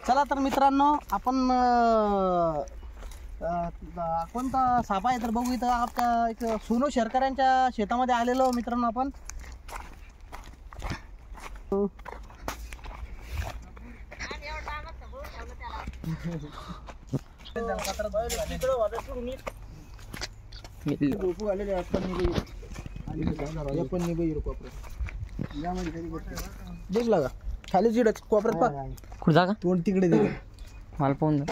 चला तर मित्रांनो आपण कोणता साप आहे तर बघू. इथं आपल्या एक सोनू शेरकरांच्या शेतामध्ये आलेलो मित्रांनो आपण. दिसला का खाली चिडच कोपऱ्यात खुदा का तोंड तिकडे दे. मला पाहून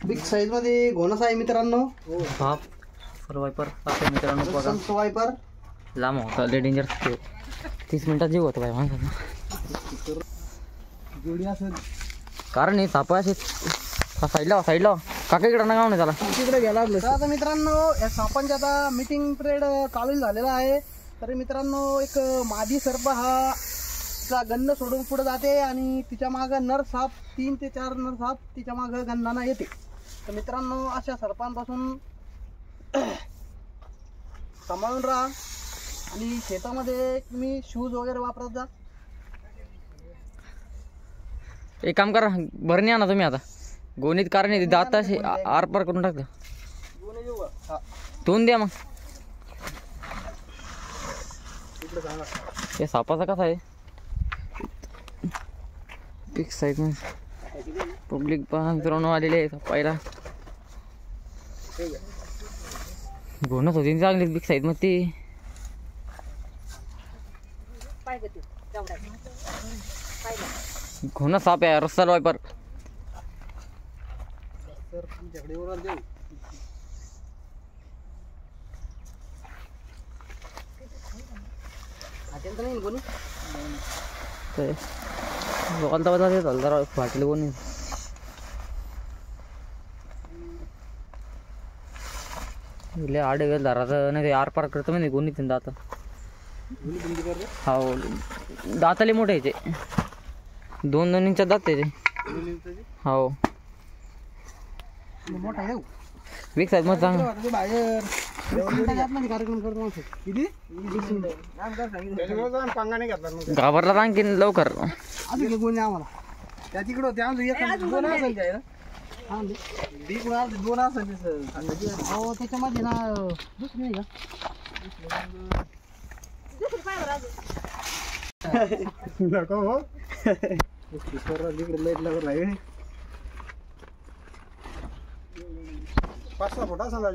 बिग साईज मध्ये घोणस आहे मित्रांनो. बाप सर्वायपर मित्रांनो बघा. वायपर लांब होता लय डेंजर. 30 मिनिटात जीव होतो बाय माणसाचा. जोडी असेल कारण हे साप असे साईडला काका इकडं ना गाव नाही त्याला तिकडे गेला. आता मित्रांनो या सापांची आता मीटिंग पिरियड चालू झालेला आहे. तरी मित्रांनो एक मादी सर्प हा गन्न सोडून पुढे जाते आणि तिच्या मागे नर साप 3 ते 4 नर साप तिच्या मागे गन्नाना येते. तर मित्रांनो अशा सर्पांपासून सांभाळून राहा आणि शेतामध्ये तुम्ही शूज वगैरे वापरत जा. एक काम करा भरणी आणा तुम्ही आता गोणीत कारण दात असे आरपार करून टाकता. धुवून द्या मग. हे सापाचा कसा आहे बिग साईज मध्ये पब्लिक मित्रांनो आलेले आहे पाहिला. घोणच होती चांगली बिग साईज मध्ये. घोणा साप आहे रस्ता वायपर. फाटले कोणी आडे गेल दारात नाही ते आर पार करतो म्हणजे कोणी तीन दात. हो दाताले मोठे याचे 2-2 इंच दात त्याचे. हो मोठा आहे बिग साईज मध्ये चांगला. बाहेर कार्यक्रम करतो किती घाबरला आणखी लवकर. अजून कोणी आम्हाला त्या तिकडं त्या दोन असेल काय ना दोन असेल. हो त्याच्यामध्ये ना दुसरी नाही का हो तिकडे लाईट लागत नाही 5-6 फुटा सांगा.